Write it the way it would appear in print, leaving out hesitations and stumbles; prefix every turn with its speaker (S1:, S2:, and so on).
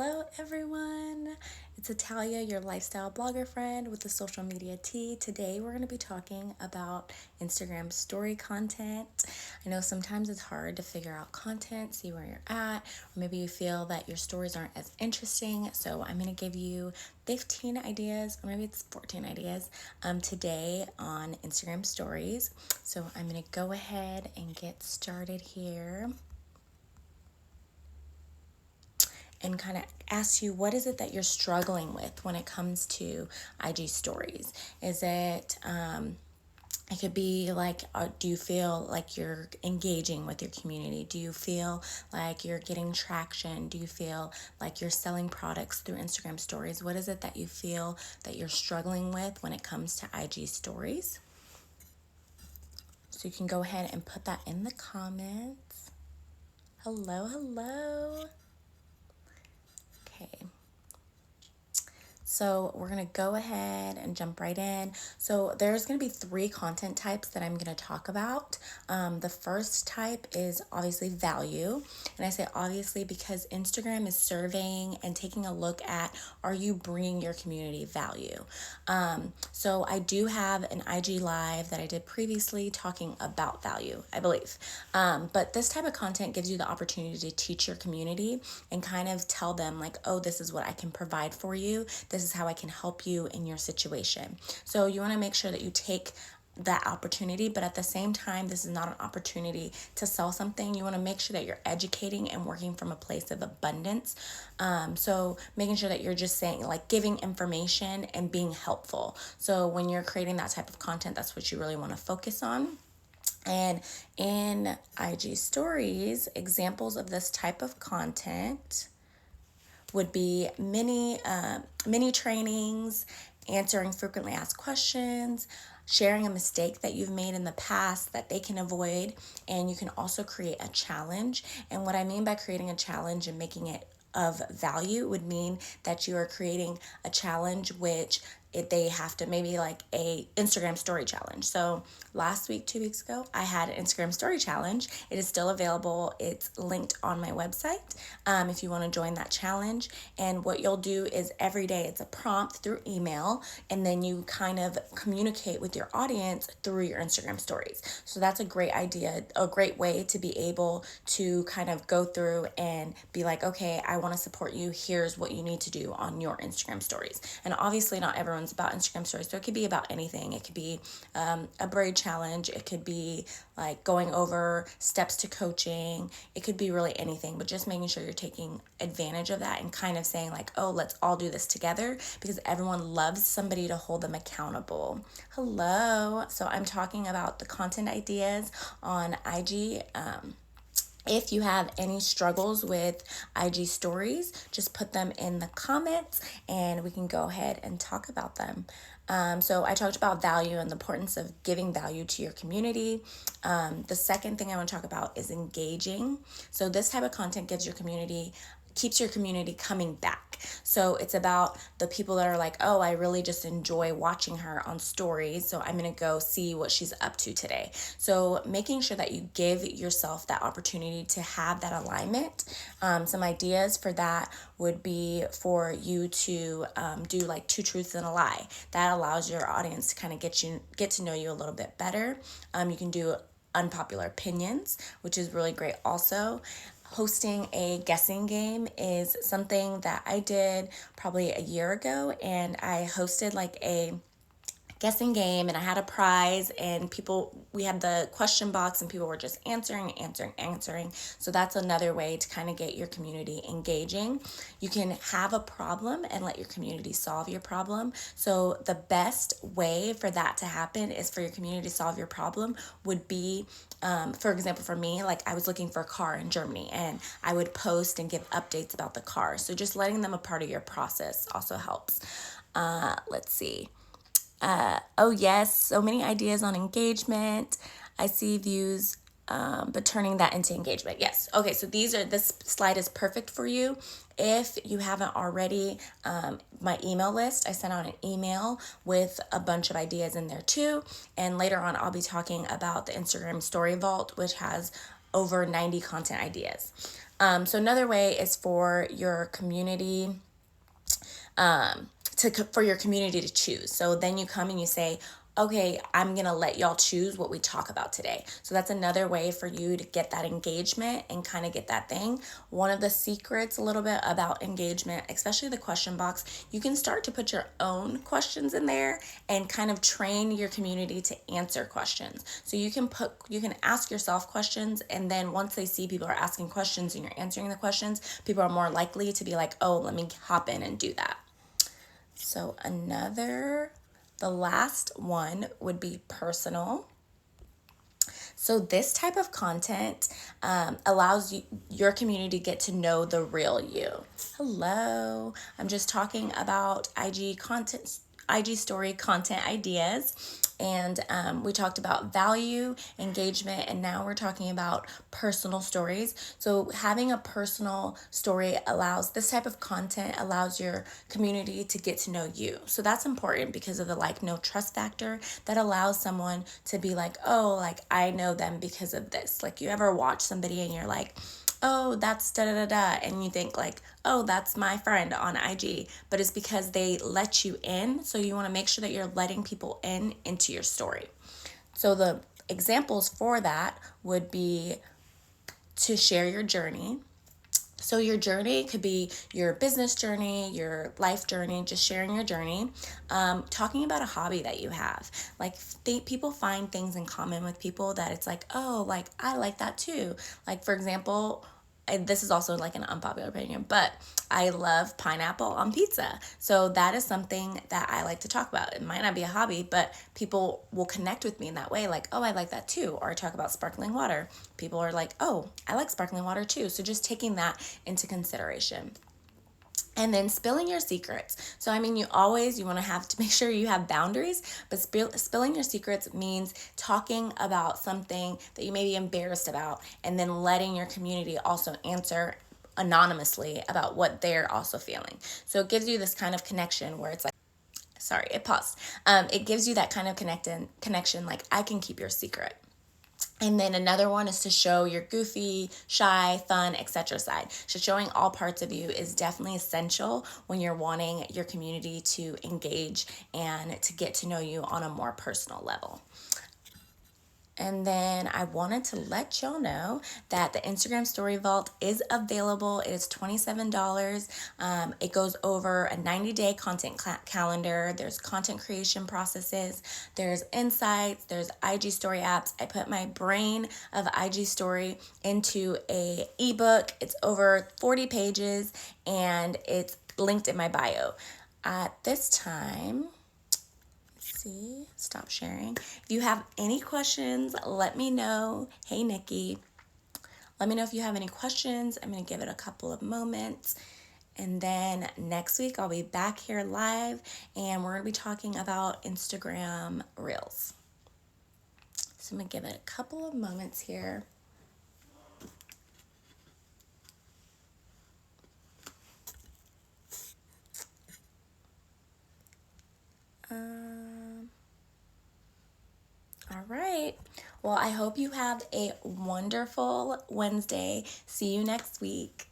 S1: Hello everyone, it's Italia, your lifestyle blogger friend with the social media tea. Today we're going to be talking about Instagram story content. I know sometimes it's hard to figure out content, see where you're at, or maybe you feel that your stories aren't as interesting. So I'm going to give you 15 ideas, or maybe it's 14 ideas today on Instagram stories. So I'm going to go ahead and get started here and kind of ask you, what is it that you're struggling with when it comes to IG stories? Is it could be like, do you feel like you're engaging with your community? Do you feel like you're getting traction? Do you feel like you're selling products through Instagram stories? What is it that you feel that you're struggling with when it comes to IG stories? So you can go ahead and put that in the comments. Hello. Okay. So we're going to go ahead and jump right in. So there's going to be 3 content types that I'm going to talk about. The first type is obviously value. And I say obviously because Instagram is surveying and taking a look at, are you bringing your community value? So I do have an IG live that I did previously talking about value, I believe. But this type of content gives you the opportunity to teach your community and kind of tell them like, oh, this is what I can provide for you. This is how I can help you in your situation. So you want to make sure that you take that opportunity, but at the same time, this is not an opportunity to sell something. You want to make sure that you're educating and working from a place of abundance. So making sure that you're just saying like giving information and being helpful. So when you're creating that type of content, that's what you really want to focus on. And in IG stories, examples of this type of content would be mini trainings, answering frequently asked questions, sharing a mistake that you've made in the past that they can avoid, and you can also create a challenge. And what I mean by creating a challenge and making it of value would mean that you are creating a challenge which they have to maybe like a Instagram story challenge. So last week, 2 weeks ago, I had an Instagram story challenge. It is still available. It's linked on my website if you want to join that challenge. And what you'll do is every day it's a prompt through email, and then you kind of communicate with your audience through your Instagram stories. So that's a great idea, a great way to be able to kind of go through and be like, okay, I want to support you. Here's what you need to do on your Instagram stories. And obviously not everyone's about Instagram stories. So it could be about anything. It could be a braid challenge. It could be like going over steps to coaching. It could be really anything, but just making sure you're taking advantage of that and kind of saying like, oh, let's all do this together, because everyone loves somebody to hold them accountable. Hello. So I'm talking about the content ideas on IG. If you have any struggles with IG stories, just put them in the comments and we can go ahead and talk about them. So I talked about value and the importance of giving value to your community. The second thing I want to talk about is engaging. So this type of content keeps your community coming back. So it's about the people that are like, oh, I really just enjoy watching her on stories, so I'm going to go see what she's up to today. So making sure that you give yourself that opportunity to have that alignment. Some ideas for that would be for you to do like 2 truths and a lie. That allows your audience to kind of get to know you a little bit better. You can do unpopular opinions, which is really great also. Hosting a guessing game is something that I did probably a year ago, and I hosted like a guessing game and I had a prize, and we had the question box and people were just answering. So that's another way to kind of get your community engaging. You can have a problem and let your community solve your problem. So the best way for that to happen is for your community to solve your problem would be, for example, for me, like I was looking for a car in Germany and I would post and give updates about the car. So just letting them a part of your process also helps. Let's see. Oh yes, so many ideas on engagement. I see views, but turning that into engagement. Yes. Okay, so this slide is perfect for you. If you haven't already, my email list, I sent out an email with a bunch of ideas in there too. And later on, I'll be talking about the Instagram Story Vault, which has over 90 content ideas. So another way is for your community for your community to choose. So then you come and you say, okay, I'm gonna let y'all choose what we talk about today. So that's another way for you to get that engagement and kind of get that thing. One of the secrets a little bit about engagement, especially the question box, you can start to put your own questions in there and kind of train your community to answer questions. So you can ask yourself questions, and then once they see people are asking questions and you're answering the questions, people are more likely to be like, oh, let me hop in and do that. So the last one would be personal. So this type of content allows your community to get to know the real you. Hello, I'm just talking about IG story content ideas. And we talked about value, engagement, and now we're talking about personal stories. So having a personal story allows this type of content allows your community to get to know you. So that's important because of the like no trust factor that allows someone to be like, oh, like I know them because of this. Like you ever watch somebody and you're like, oh, that's da da da da, and you think like, oh, that's my friend on IG, but it's because they let you in. So you want to make sure that you're letting people in into your story. So the examples for that would be to share your journey. So your journey could be your business journey, your life journey, just sharing your journey, talking about a hobby that you have. Like people find things in common with people that it's like, oh, like I like that too. Like for example, this is also like an unpopular opinion, but I love pineapple on pizza. So that is something that I like to talk about. It might not be a hobby, but people will connect with me in that way. Like, oh, I like that too. Or I talk about sparkling water. People are like, oh, I like sparkling water too. So just taking that into consideration. And then spilling your secrets. So, I mean, you want to have to make sure you have boundaries, but spilling your secrets means talking about something that you may be embarrassed about and then letting your community also answer anonymously about what they're also feeling. So it gives you this kind of connection where it's like, sorry, it paused. It gives you that kind of connection, like I can keep your secret. And then another one is to show your goofy, shy, fun, etc. side. So showing all parts of you is definitely essential when you're wanting your community to engage and to get to know you on a more personal level. And then I wanted to let y'all know that the Instagram Story Vault is available. It is $27. It goes over a 90-day content calendar. There's content creation processes. There's insights. There's IG story apps. I put my brain of IG story into a ebook. It's over 40 pages and it's linked in my bio. At this time, stop sharing. If you have any questions, let me know. Hey, Nikki. Let me know if you have any questions. I'm going to give it a couple of moments. And then next week, I'll be back here live and we're going to be talking about Instagram Reels. So I'm going to give it a couple of moments here. All right. Well, I hope you have a wonderful Wednesday. See you next week.